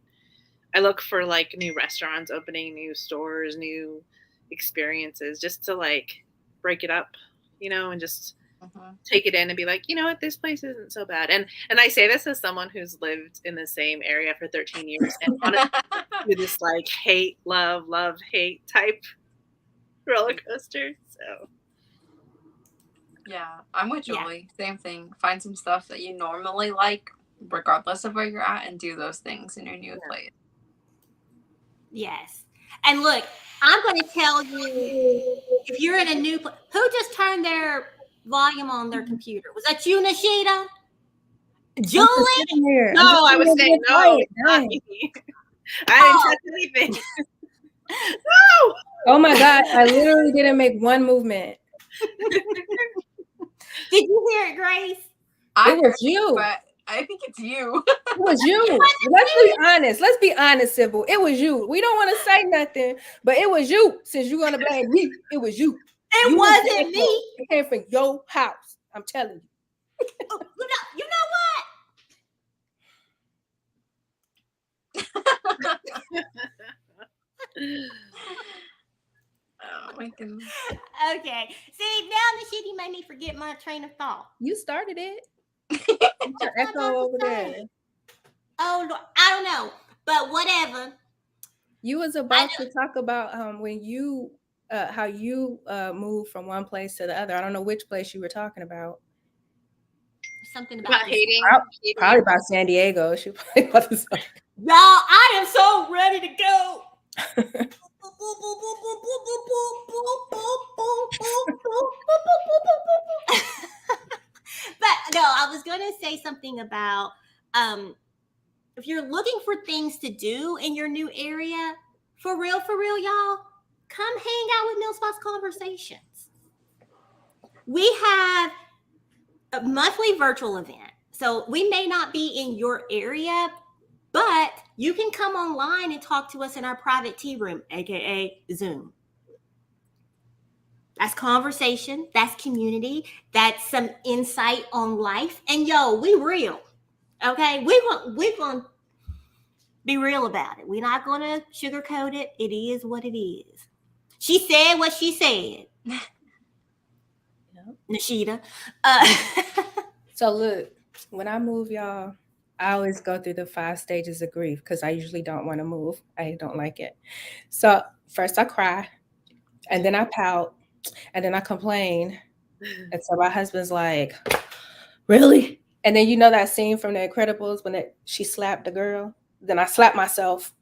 I look for like new restaurants opening, new stores, new experiences, just to like break it up, and just take it in and be like, you know what, this place isn't so bad. And I say this as someone who's lived in the same area for 13 years and honestly with this like hate, love, hate type roller coaster. So yeah, I'm with Julie. Yeah. Same thing. Find some stuff that you normally like, regardless of where you're at, and do those things in your new place. Yes. And look, I'm going to tell you, if you're in a new place, who just turned their volume on their computer. Was that you, Nashida? I'm just Julie? sitting here. I'm No, just I was sitting saying here no. quiet. It's not Dang. me. I didn't touch anything. No. Oh my God, I literally didn't make one movement. Did you hear it, Grace? It was you. But I think it's you. It was you. Let's be honest. Let's be honest, Sybil. It was you. We don't want to say nothing, but it was you. Since you're gonna blame me, it was you. It You wasn't was the me. echo. It came from your house. I'm telling you. Oh, you know what? Oh my goodness. Okay. See, now Nashidi made me forget my train of thought. You started it. What Your was I echo about to over say? there. Oh, no, I don't know, but whatever. You was about to talk about when you how you moved from one place to the other. I don't know which place you were talking about. Something About about this. hating. Probably about San Diego. She probably about to say. Y'all, I am so ready to go. But no, I was going to say something about if you're looking for things to do in your new area, for real, y'all, come hang out with Millspots Conversations. We have a monthly virtual event. So we may not be in your area, but you can come online and talk to us in our private tea room, aka Zoom. That's conversation, that's community, that's some insight on life. And yo, we real. Okay? We're gonna be real about it. We're not gonna sugarcoat it. It is what it is. She said what she said. Nashida. So look, when I move, y'all, I always go through the 5 stages of grief because I usually don't want to move. I don't like it. So first I cry, and then I pout, and then I complain. And so my husband's like, really? And then you know that scene from The Incredibles when she slapped the girl? Then I slap myself.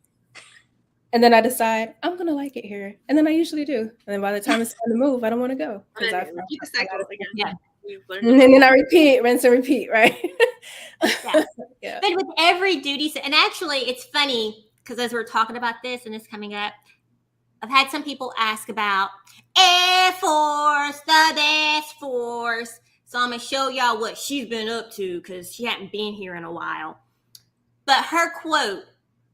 And then I decide I'm going to like it here. And then I usually do. And then by the time it's time to move, I don't want to go. And then repeat the cycle again. Yeah. And then I repeat, rinse and repeat, right? Yeah. Yeah. But with every duty, and actually it's funny because as we're talking about this and it's coming up, I've had some people ask about Air Force, the Death Force. So I'm going to show y'all what she's been up to because she hadn't been here in a while. But her quote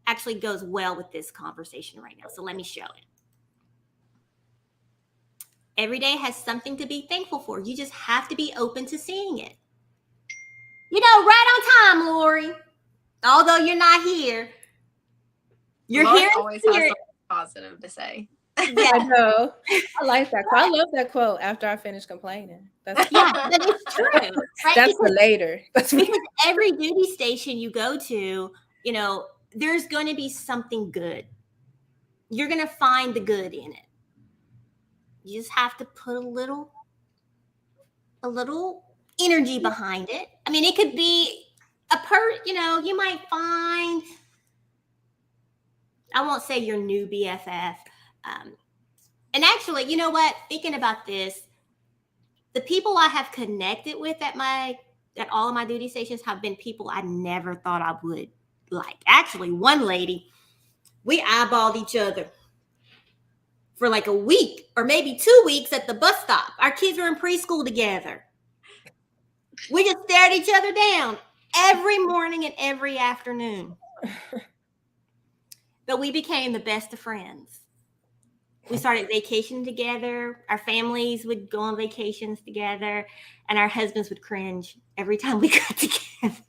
actually goes well with this conversation right now. So let me show it. Every day has something to be thankful for. You just have to be open to seeing it. You know, right on time, Lori. Although you're not here. You're Lori here. always has something positive to say. Yeah. I know. I like that quote. I love that quote after I finish complaining. That's Yeah, but it's true. Right? That's for later. Because every duty station you go to, you know, there's going to be something good. You're going to find the good in it. You just have to put a little energy behind it. I mean, it could be you might find, I won't say your new BFF. And actually, you know what? Thinking about this, the people I have connected with at all of my duty stations have been people I never thought I would like. Actually, one lady, we eyeballed each other for like a week or maybe 2 weeks at the bus stop. Our kids were in preschool together. We just stared each other down every morning and every afternoon. But we became the best of friends. We started vacationing together. Our families would go on vacations together, and our husbands would cringe every time we got together.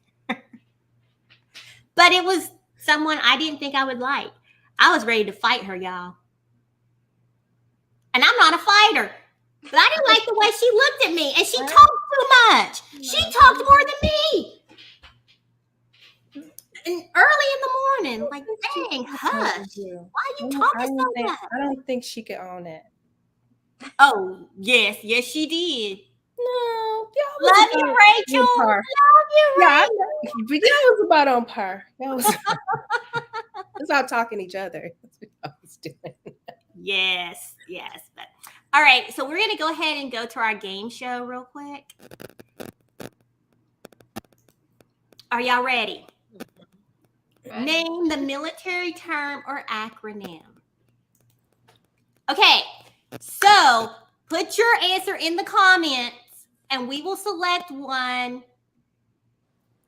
But it was someone I didn't think I would like. I was ready to fight her, y'all. And I'm not a fighter, but I didn't like the way she looked at me, and she talked too much. She talked more than me. And early in the morning, like, dang, hush. Why are you talking so much? I don't think she could own it. Oh, yes, she did. No, love you, Rachel. Love you, Rachel. But that was about on par. That was it's about talking each other. That's what I was doing. Yes. All right, so we're going to go ahead and go to our game show real quick. Are y'all ready? Ready. Name the military term or acronym. Okay, so put your answer in the comments and we will select one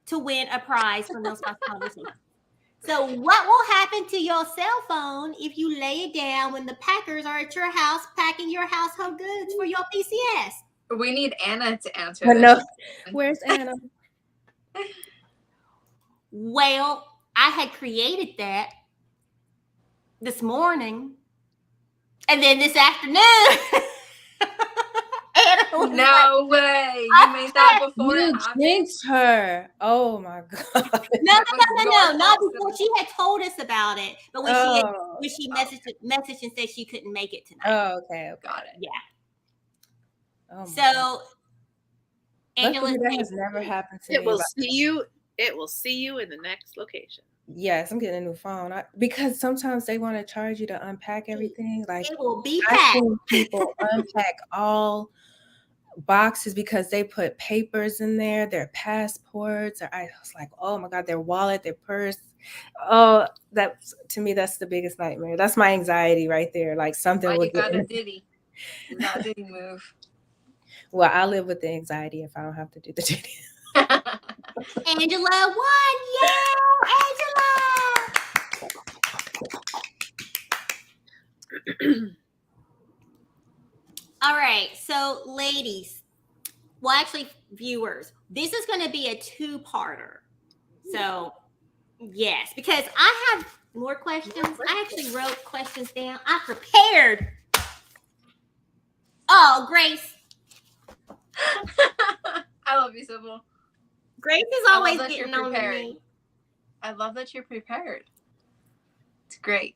to win a prize from those conversations. So what will happen to your cell phone if you lay it down when the packers are at your house packing your household goods for your PCS? We need Anna to answer But this. no, where's Anna? Well, I had created that this morning. And then this afternoon, Anna was No way. You made that before it You happened? jinxed her. Oh my god. No, your not fault. before she had told us about it, but when she messaged and said she couldn't make it tonight. Oh, okay. Got it. Yeah. Oh my God. So Angela, Luckily, that has never happened to me. It will see you. It will see you in the next location. Yes, I'm getting a new phone because sometimes they want to charge you to unpack everything. Like it will be I've packed. seen people unpack all boxes because they put papers in there, their passports, or I was like, oh my God, their wallet, their purse. Oh, that's to me, that's the biggest nightmare. That's my anxiety right there. Like something Why will you get got a in. Diddy? Do that Diddy move. Well, I live with the anxiety if I don't have to do the duty. Angela won. Yeah, Angela. All right, so ladies, well, actually, viewers, this is going to be a two-parter. So, yes, because I have more questions. I actually wrote questions down. I prepared. Oh, Grace. I love you, Sybil. Grace is I love always that you're getting on prepared. me. I love that you're prepared. It's great.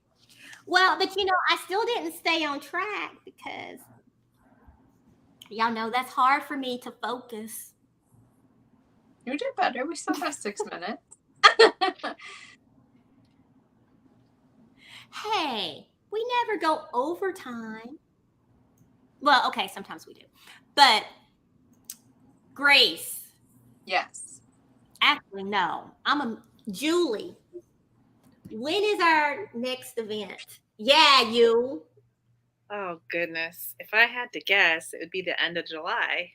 Well, but you know, I still didn't stay on track because y'all know that's hard for me to focus. You did better. We still have 6 minutes. Hey, we never go overtime. Well, okay, sometimes we do. But Grace. Yes. Actually, no. Julie. When is our next event? Yeah, you. Oh goodness! If I had to guess, it would be the end of July.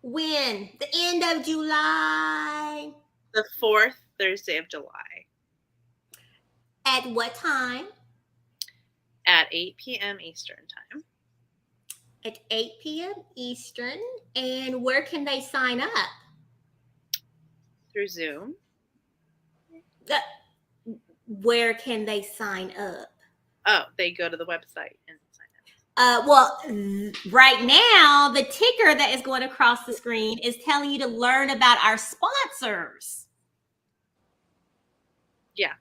When? The end of July. The 4th Thursday of July At what time? at 8 p.m. Eastern time. At 8 p.m. Eastern. And where can they sign up? Through Zoom. Where can they sign up? Oh, they go to the website and sign up. Well, right now, the ticker that is going across the screen is telling you to learn about our sponsors. Yeah.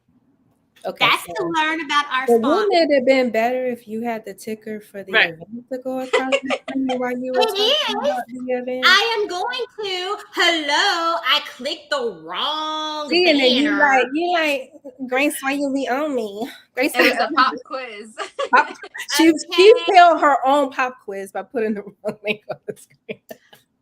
Okay. That's to learn about our But sponsors. wouldn't it have been better if you had the ticker for the Right. event to go across the screen while you were talking about the event? I am going to. Hello, I clicked the wrong See, and then banner. you like, Grace, why you be on me? Grace, It was a pop quiz. she Okay. failed her own pop quiz by putting the wrong link on the screen.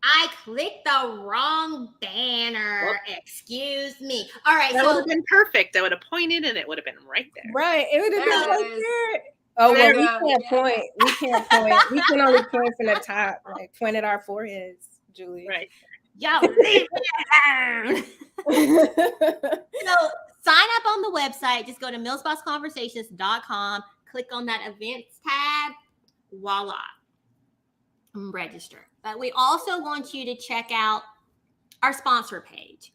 I clicked the wrong banner. Whoop. Excuse me. All right, That would so have been perfect. I would have pointed and it would have been right there. Right. It would have been There right it is. there. Oh, There well, we we can't go. point. We can't point. We can only point from the top, like point at our foreheads, Julie. Right. y'all leave me alone. So sign up on the website. Just go to millsboxconversations.com. Click on that events tab. Voila. Register. But we also want you to check out our sponsor page.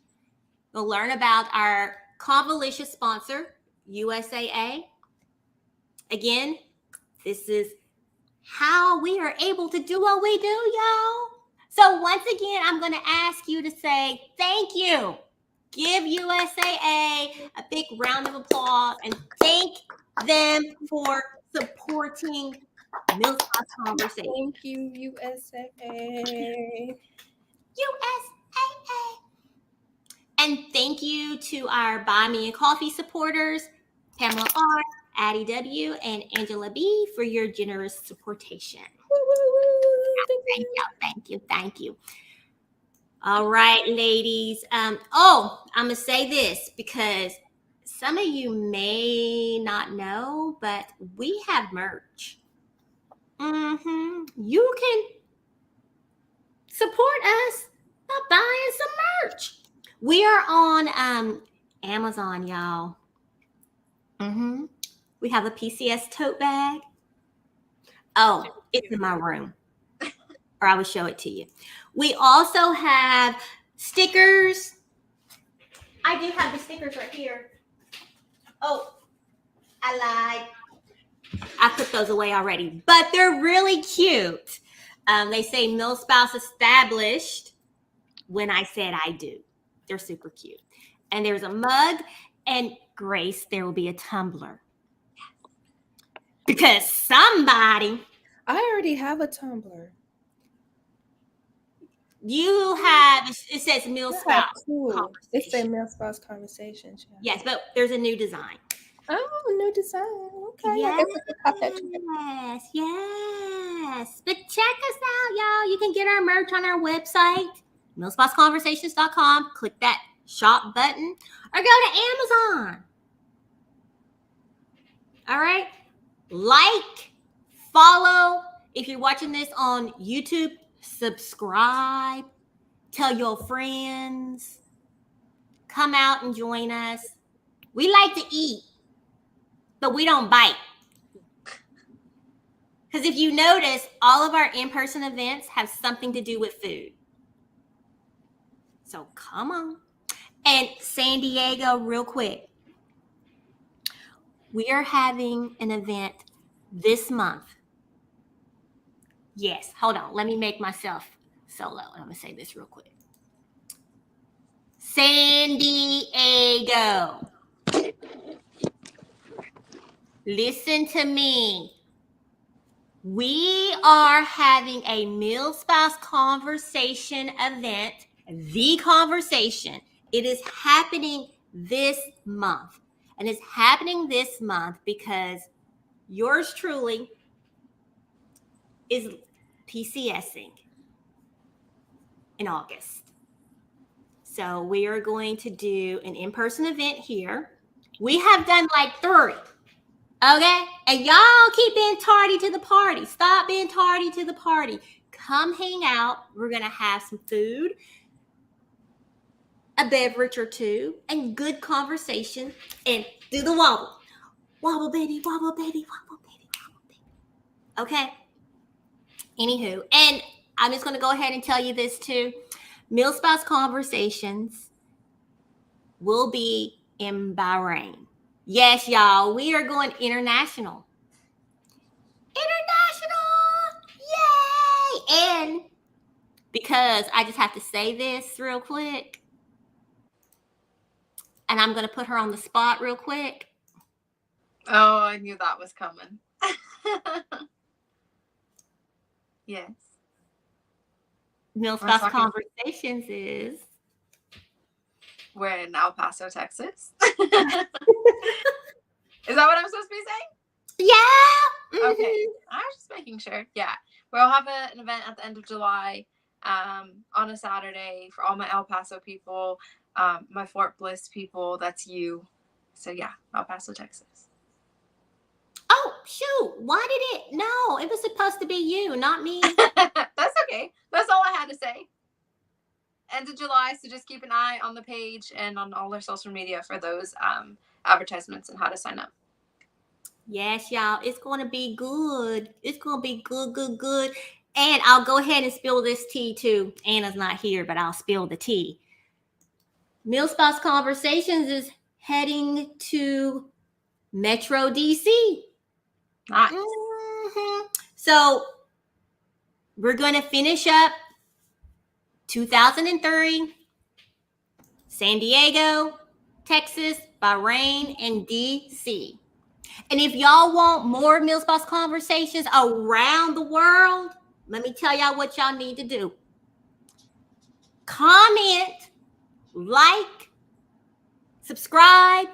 You'll learn about our Convolicious sponsor, USAA. Again, this is how we are able to do what we do, y'all. So once again, I'm going to ask you to say thank you. Give USAA a big round of applause and thank them for supporting Millsbox Conversation. Thank you, USAA. USAA. And thank you to our Buy Me a Coffee supporters, Pamela R., Addie W. and Angela B. for your generous supportation. Woo, woo, woo. Thank you. All right, ladies. I'm gonna say this because some of you may not know, but we have merch. You can support us by buying some merch. We are on Amazon, y'all. We have a PCS tote bag. Oh, it's in my room. Or I will show it to you. We also have stickers. I do have the stickers right here. Oh, I put those away already, but they're really cute. They say Mill Spouse established when I said I do. They're super cute. And there's a mug, and Grace, there will be a tumbler. Because somebody. I already have a tumbler. You have, it says Mill Spouse. Cool. It says Mill Spouse Conversations. Yeah. Yes, but there's a new design. Oh, new design. Okay. Yes. But check us out, y'all. You can get our merch on our website, millspouseconversations.com. Click that shop button or go to Amazon. All right. Like, follow. If you're watching this on YouTube, subscribe. Tell your friends. Come out and join us. We like to eat, but we don't bite. Because if you notice, all of our in-person events have something to do with food. So come on. And San Diego, real quick. We are having an event this month. Yes, hold on. Let me make myself solo. I'm going to say this real quick. San Diego. Listen to me. We are having a Mill Spouse Conversation event, The Conversation. It is happening this month. And it's happening this month because yours truly is PCSing in August. So we are going to do an in-person event here. We have done like 3. Okay? And y'all keep being tardy to the party. Stop being tardy to the party. Come hang out. We're going to have some food, a beverage or two, and good conversation. And do the wobble. Wobble, baby, wobble, baby, wobble, baby, wobble, baby. Okay? Anywho, and I'm just going to go ahead and tell you this too. Mill Spouse Conversations will be in Bahrain. Yes, y'all, we are going international. Yay! And because I just have to say this real quick, and I'm going to put her on the spot real quick. Oh, I knew that was coming. Yes. Mill Spouse Conversations is. We're in El Paso, Texas. Is that what I'm supposed to be saying? Yeah. Okay. I was just making sure. Yeah. We'll have an event at the end of July on a Saturday for all my El Paso people, my Fort Bliss people. That's you. So, yeah, El Paso, Texas. Oh, shoot. Why did it? No, it was supposed to be you, not me. That's okay. That's all I had to say. End of July, so just keep an eye on the page and on all our social media for those advertisements and how to sign up. Yes, y'all. It's going to be good. It's going to be good. And I'll go ahead and spill this tea too. Anna's not here, but I'll spill the tea. Mill Spouse Conversations is heading to Metro DC. Nice. So we're going to finish up 2003, San Diego, Texas, Bahrain, and DC. And if y'all want more Mill Spouse Conversations around the world, let me tell y'all what y'all need to do. Comment, like, subscribe,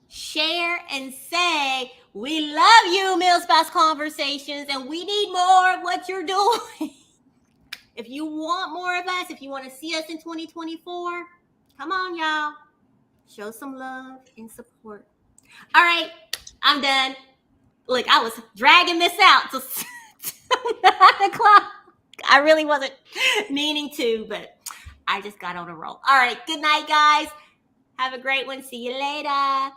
share, and say We love you, Mill Spouse Conversations, and we need more of what you're doing. If you want more of us, if you want to see us in 2024, come on, y'all. Show some love and support. All right, I'm done. Look, I was dragging this out till 9 o'clock. I really wasn't meaning to, but I just got on a roll. All right, good night, guys. Have a great one. See you later.